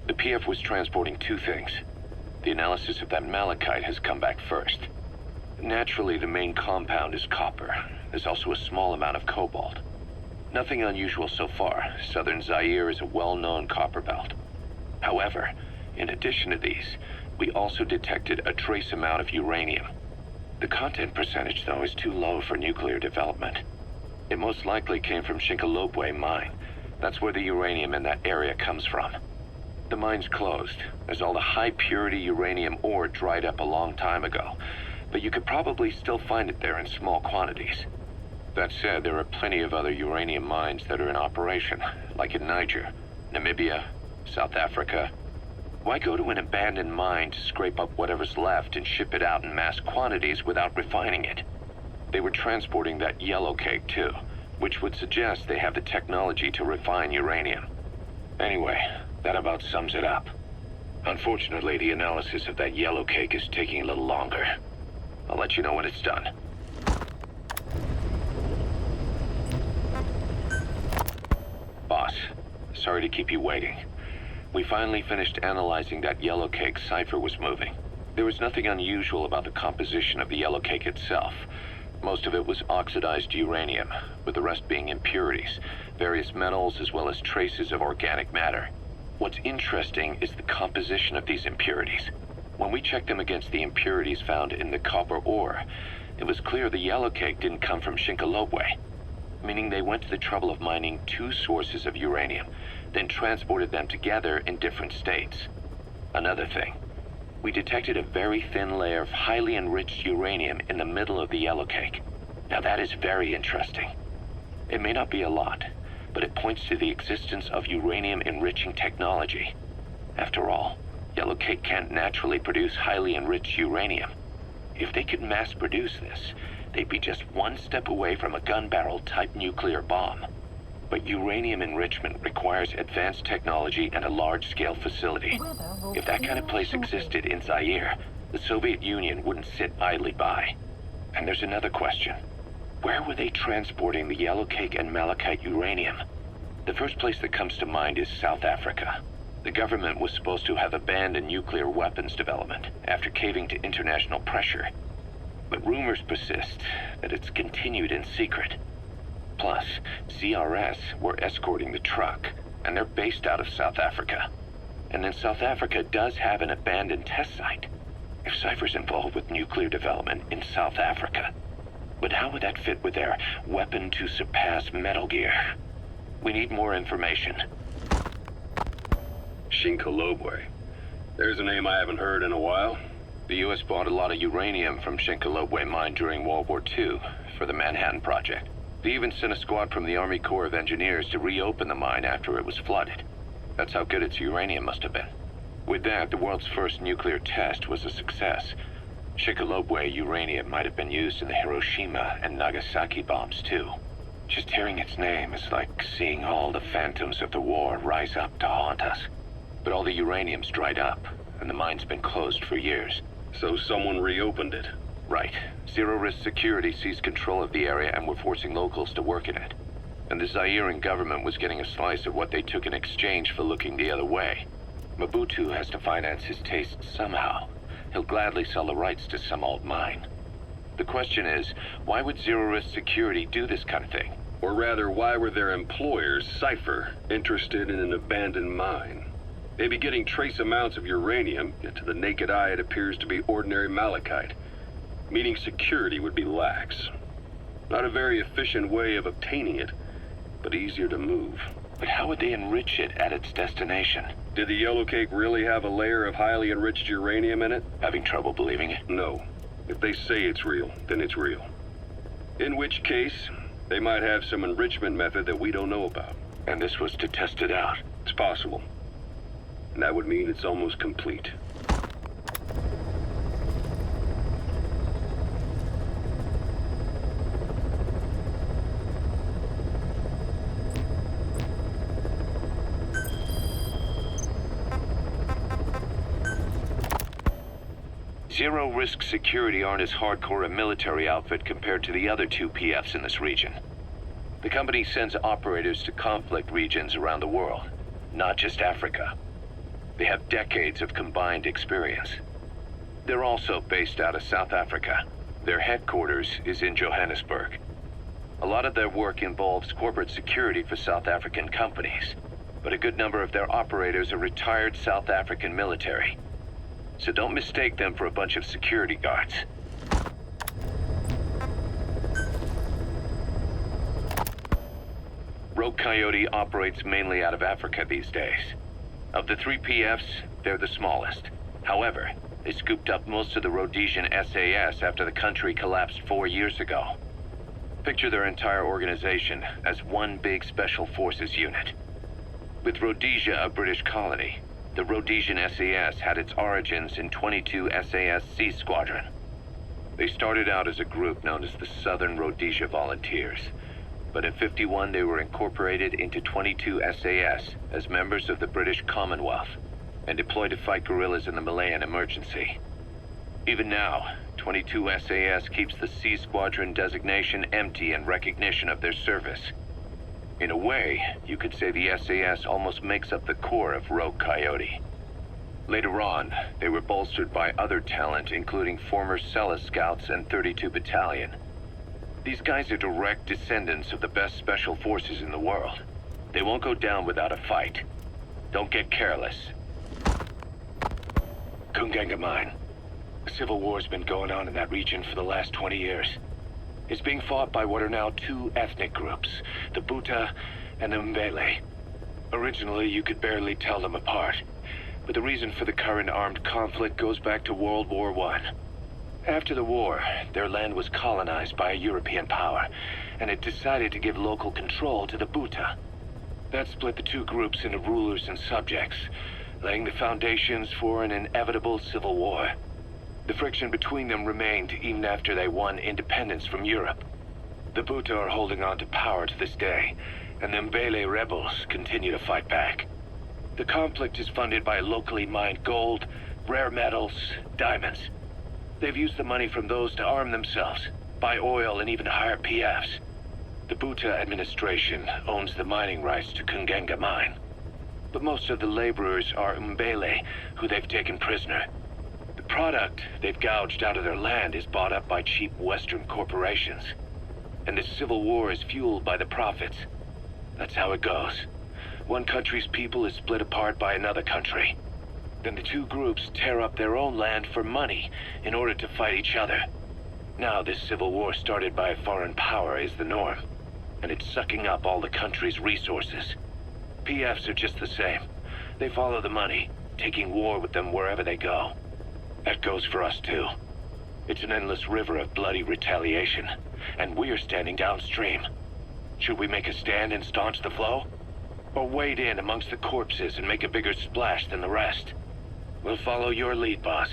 The PF was transporting two things. The analysis of that malachite has come back first. Naturally, the main compound is copper. There's also a small amount of cobalt. Nothing unusual so far. Southern Zaire is a well-known copper belt. However, in addition to these, we also detected a trace amount of uranium. The content percentage, though, is too low for nuclear development. It most likely came from Shinkalobwe mine. That's where the uranium in that area comes from. The mine's closed, as all the high-purity uranium ore dried up a long time ago, but you could probably still find it there in small quantities. That said, there are plenty of other uranium mines that are in operation, like in Niger, Namibia, South Africa. Why go to an abandoned mine to scrape up whatever's left and ship it out in mass quantities without refining it? They were transporting that yellow cake too, which would suggest they have the technology to refine uranium. Anyway, that about sums it up. Unfortunately, the analysis of that yellow cake is taking a little longer. I'll let you know when it's done. Boss, sorry to keep you waiting. We finally finished analyzing that yellow cake Cypher was moving. There was nothing unusual about the composition of the yellow cake itself. Most of it was oxidized uranium, with the rest being impurities, various metals as well as traces of organic matter. What's interesting is the composition of these impurities. When we checked them against the impurities found in the copper ore, it was clear the yellow cake didn't come from Shinkalobwe, meaning they went to the trouble of mining two sources of uranium, then transported them together in different states. Another thing, we detected a very thin layer of highly enriched uranium in the middle of the yellow cake. Now that is very interesting. It may not be a lot, but it points to the existence of uranium-enriching technology. After all, yellow cake can't naturally produce highly enriched uranium. If they could mass produce this, they'd be just one step away from a gun barrel-type nuclear bomb. But uranium enrichment requires advanced technology and a large-scale facility. If that kind of place existed in Zaire, the Soviet Union wouldn't sit idly by. And there's another question. Where were they transporting the yellow cake and malachite uranium? The first place that comes to mind is South Africa. The government was supposed to have abandoned nuclear weapons development after caving to international pressure. But rumors persist that it's continued in secret. Plus, CRS were escorting the truck, and they're based out of South Africa. And then South Africa does have an abandoned test site. If Cypher's involved with nuclear development in South Africa, but how would that fit with their weapon to surpass Metal Gear? We need more information. Shinkalobwe. There's a name I haven't heard in a while. The U.S. bought a lot of uranium from Shinkalobwe mine during World War II for the Manhattan Project. They even sent a squad from the Army Corps of Engineers to reopen the mine after it was flooded. That's how good its uranium must have been. With that, the world's first nuclear test was a success. Shinkalobwe uranium might have been used in the Hiroshima and Nagasaki bombs too. Just hearing its name is like seeing all the phantoms of the war rise up to haunt us. But all the uranium's dried up, and the mine's been closed for years. So someone reopened it. Right. Zero-risk security seized control of the area and were forcing locals to work in it. And the Zairean government was getting a slice of what they took in exchange for looking the other way. Mobutu has to finance his tastes somehow. He'll gladly sell the rights to some old mine. The question is, why would zero-risk security do this kind of thing? Or rather, why were their employers, Cypher, interested in an abandoned mine? Maybe getting trace amounts of uranium, yet to the naked eye it appears to be ordinary malachite, meaning security would be lax. Not a very efficient way of obtaining it, but easier to move. But how would they enrich it at its destination? Did the yellow cake really have a layer of highly enriched uranium in it? Having trouble believing it? No. If they say it's real, then it's real. In which case, they might have some enrichment method that we don't know about. And this was to test it out? It's possible. And that would mean it's almost complete. Zero-risk security aren't as hardcore a military outfit compared to the other two PFs in this region. The company sends operators to conflict regions around the world, not just Africa. They have decades of combined experience. They're also based out of South Africa. Their headquarters is in Johannesburg. A lot of their work involves corporate security for South African companies, but a good number of their operators are retired South African military. So don't mistake them for a bunch of security guards. Rogue Coyote operates mainly out of Africa these days. Of the three PFs, they're the smallest. However, they scooped up most of the Rhodesian SAS after the country collapsed 4 years ago. Picture their entire organization as one big special forces unit. With Rhodesia a British colony, the Rhodesian SAS had its origins in 22 SAS Sea Squadron. They started out as a group known as the Southern Rhodesia Volunteers, but in '51 they were incorporated into 22 SAS as members of the British Commonwealth and deployed to fight guerrillas in the Malayan emergency. Even now, 22 SAS keeps the Sea Squadron designation empty in recognition of their service. In a way, you could say the SAS almost makes up the core of Rogue Coyote. Later on, they were bolstered by other talent, including former Cella Scouts and 32 Battalion. These guys are direct descendants of the best special forces in the world. They won't go down without a fight. Don't get careless. Kunganga Mine. A civil war's been going on in that region for the last 20 years. It's being fought by what are now two ethnic groups, the Buta and the Mbele. Originally, you could barely tell them apart, but the reason for the current armed conflict goes back to World War I. After the war, their land was colonized by a European power, and it decided to give local control to the Buta. That split the two groups into rulers and subjects, laying the foundations for an inevitable civil war. The friction between them remained even after they won independence from Europe. The Buta are holding on to power to this day, and the Mbele rebels continue to fight back. The conflict is funded by locally mined gold, rare metals, diamonds. They've used the money from those to arm themselves, buy oil, and even hire PFs. The Buta administration owns the mining rights to Kunganga Mine. But most of the laborers are Mbele, who they've taken prisoner. The product they've gouged out of their land is bought up by cheap Western corporations. And this civil war is fueled by the profits. That's how it goes. One country's people is split apart by another country. Then the two groups tear up their own land for money in order to fight each other. Now this civil war started by a foreign power is the norm, and it's sucking up all the country's resources. PFs are just the same. They follow the money, taking war with them wherever they go. That goes for us too. It's an endless river of bloody retaliation, and we're standing downstream. Should we make a stand and staunch the flow? Or wade in amongst the corpses and make a bigger splash than the rest? We'll follow your lead, boss.